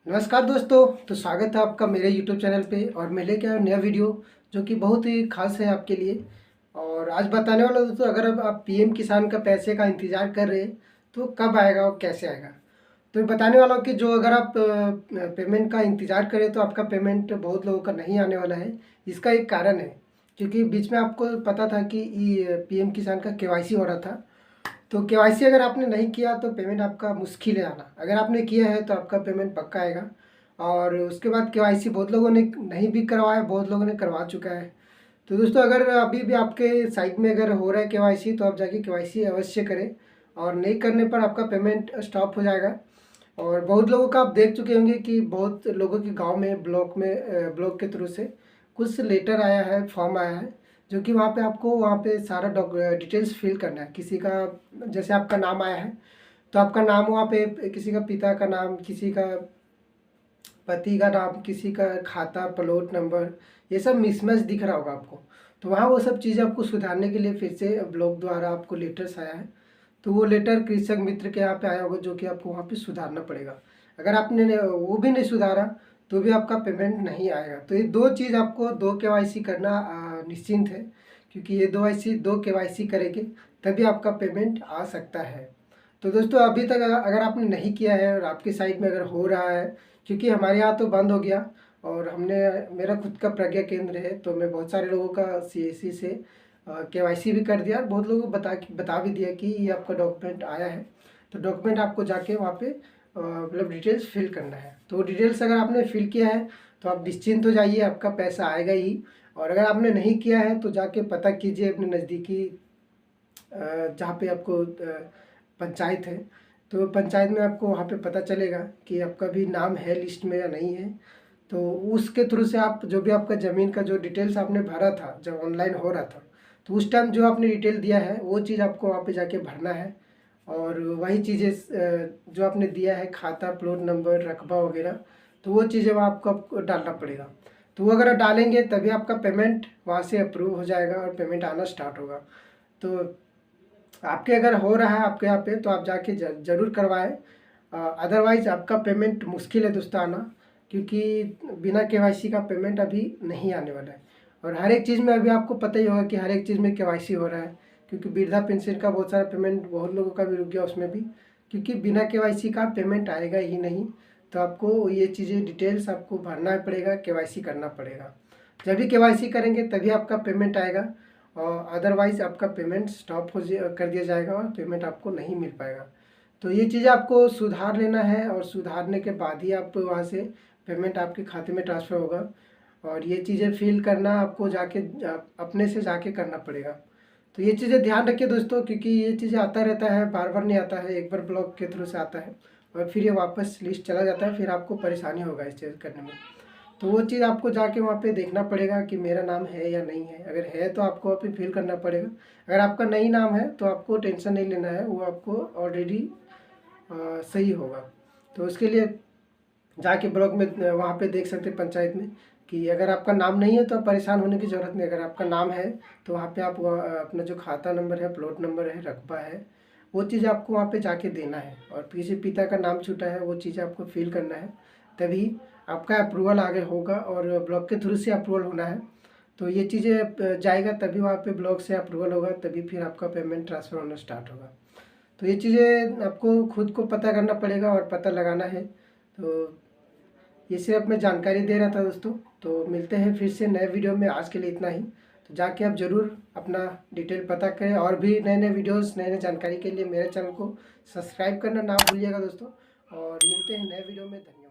नमस्कार दोस्तों। तो स्वागत है आपका मेरे YouTube चैनल पे और मैं लेके आया नया वीडियो जो कि बहुत ही खास है आपके लिए। और आज बताने वाला हूं दोस्तों, अगर अब आप पीएम किसान का पैसे का इंतज़ार कर रहे हैं तो कब आएगा और कैसे आएगा। तो मैं बताने वाला हूँ कि जो अगर आप पेमेंट का इंतज़ार करें तो आपका पेमेंट बहुत लोगों का नहीं आने वाला है। इसका एक कारण है, क्योंकि बीच में आपको पता था कि पीएम किसान का केवाईसी हो रहा था। तो केवाईसी अगर आपने नहीं किया तो पेमेंट आपका मुश्किल है आना। अगर आपने किया है तो आपका पेमेंट पक्का आएगा। और उसके बाद केवाईसी बहुत लोगों ने नहीं भी करवाया, बहुत लोगों ने करवा चुका है। तो दोस्तों, अगर अभी भी आपके साइट में अगर हो रहा है केवाईसी तो आप जाके केवाईसी अवश्य करें। और नहीं करने पर आपका पेमेंट स्टॉप हो जाएगा। और बहुत लोगों का आप देख चुके होंगे कि बहुत लोगों के गांव में ब्लॉक के थ्रू से कुछ लेटर आया है, फॉर्म आया है, जो कि वहाँ पे सारा डिटेल्स फिल करना है। किसी का जैसे आपका नाम आया है तो आपका नाम वहाँ पे, किसी का पिता का नाम, किसी का पति का नाम, किसी का खाता, प्लॉट नंबर, ये सब मिसमैच दिख रहा होगा आपको। तो वहाँ वो सब चीज़ें आपको सुधारने के लिए फिर से ब्लॉक द्वारा आपको लेटर्स आया है। तो वो लेटर कृषक मित्र के यहाँ पे आया होगा, जो कि आपको वहाँ पे सुधारना पड़ेगा। अगर आपने वो भी नहीं सुधारा तो भी आपका पेमेंट नहीं आएगा। तो ये दो चीज़ आपको, दो केवाईसी करना निश्चिंत है, क्योंकि ये दो केवाईसी करेंगे तभी आपका पेमेंट आ सकता है। तो दोस्तों, अभी तक अगर आपने नहीं किया है और आपकी साइट में अगर हो रहा है, क्योंकि हमारे यहाँ तो बंद हो गया और हमने, मेरा खुद का प्रज्ञा केंद्र है तो मैं बहुत सारे लोगों का सीएससी से केवाईसी भी कर दिया और बहुत लोगों को बता भी दिया कि ये आपका डॉक्यूमेंट आया है। तो डॉक्यूमेंट आपको जाके वहाँ पे मतलब डिटेल्स फिल करना है। तो वो डिटेल्स अगर आपने फिल किया है तो आप निश्चिंत हो जाइए, आपका पैसा आएगा ही। और अगर आपने नहीं किया है तो जाके पता कीजिए अपने नज़दीकी जहाँ पे आपको पंचायत है, तो पंचायत में आपको वहाँ पे पता चलेगा कि आपका भी नाम है लिस्ट में या नहीं है। तो उसके थ्रू से आप जो भी आपका ज़मीन का जो डिटेल्स आपने भरा था जब ऑनलाइन हो रहा था, तो उस टाइम जो आपने डिटेल दिया है वो चीज़ आपको वहाँ पे जाके भरना है। और वही चीज़ें जो आपने दिया है, खाता, प्लॉट नंबर, रकबा वगैरह, तो वो चीज़ें वहाँ आपको डालना पड़ेगा। तो वो अगर आप डालेंगे तभी आपका पेमेंट वहाँ से अप्रूव हो जाएगा और पेमेंट आना स्टार्ट होगा। तो आपके अगर हो रहा है आपके यहाँ पे तो आप जाके ज़रूर करवाएं। अदरवाइज़ आपका पेमेंट मुश्किल है दोस्तों आना, क्योंकि बिना केवाईसी का पेमेंट अभी नहीं आने वाला है। और हर एक चीज़ में अभी आपको पता ही होगा कि हर एक चीज़ में केवाईसी हो रहा है, क्योंकि वृद्धा पेंशन का बहुत सारा पेमेंट बहुत लोगों का भी रुक गया उसमें भी, क्योंकि बिना केवाईसी का पेमेंट आएगा ही नहीं। तो आपको ये चीज़ें डिटेल्स आपको भरना पड़ेगा, केवाईसी करना पड़ेगा। जब भी केवाईसी करेंगे तभी आपका पेमेंट आएगा, और अदरवाइज़ आपका पेमेंट स्टॉप कर दिया जाएगा और पेमेंट आपको नहीं मिल पाएगा। तो ये चीज़ आपको सुधार लेना है और सुधारने के बाद ही आप वहाँ से पेमेंट आपके खाते में ट्रांसफ़र होगा। और ये चीज़ें फिल करना आपको जाके अपने से जाके करना पड़ेगा। तो ये चीज़ें ध्यान रखिए दोस्तों, क्योंकि ये चीज़ें आता रहता है, बार बार नहीं आता है, एक बार ब्लॉक के थ्रू से आता है और फिर ये वापस लिस्ट चला जाता है, फिर आपको परेशानी होगा इस चीज़ करने में। तो वो चीज़ आपको जाके वहाँ पे देखना पड़ेगा कि मेरा नाम है या नहीं है। अगर है तो आपको वहाँ पे फिल करना पड़ेगा। अगर आपका नहीं नाम है तो आपको टेंशन नहीं लेना है, वो आपको ऑलरेडी सही होगा। तो उसके लिए जाके ब्लॉक में वहाँ पे देख सकते हैं पंचायत में कि अगर आपका नाम नहीं है तो आप परेशान होने की ज़रूरत नहीं। अगर आपका नाम है तो वहाँ पे आप अपना जो खाता नंबर है, प्लॉट नंबर है, रकबा है, वो चीज़ आपको वहाँ पे जाके देना है। और किसी पिता का नाम छूटा है वो चीज़ आपको फिल करना है, तभी आपका अप्रूवल आगे होगा। और ब्लॉक के थ्रू से अप्रूवल होना है, तो ये चीज़ें जाएगा तभी वहाँ पे ब्लॉक से अप्रूवल होगा, तभी फिर आपका पेमेंट ट्रांसफ़र होना स्टार्ट होगा। तो ये चीज़ें आपको खुद को पता करना पड़ेगा और पता लगाना है। तो ये सिर्फ मैं जानकारी दे रहा था दोस्तों। तो मिलते हैं फिर से नए वीडियो में, आज के लिए इतना ही। तो जाके आप ज़रूर अपना डिटेल पता करें, और भी नए नए वीडियोस, नए नए जानकारी के लिए मेरे चैनल को सब्सक्राइब करना ना भूलिएगा दोस्तों। और मिलते हैं नए वीडियो में। धन्यवाद।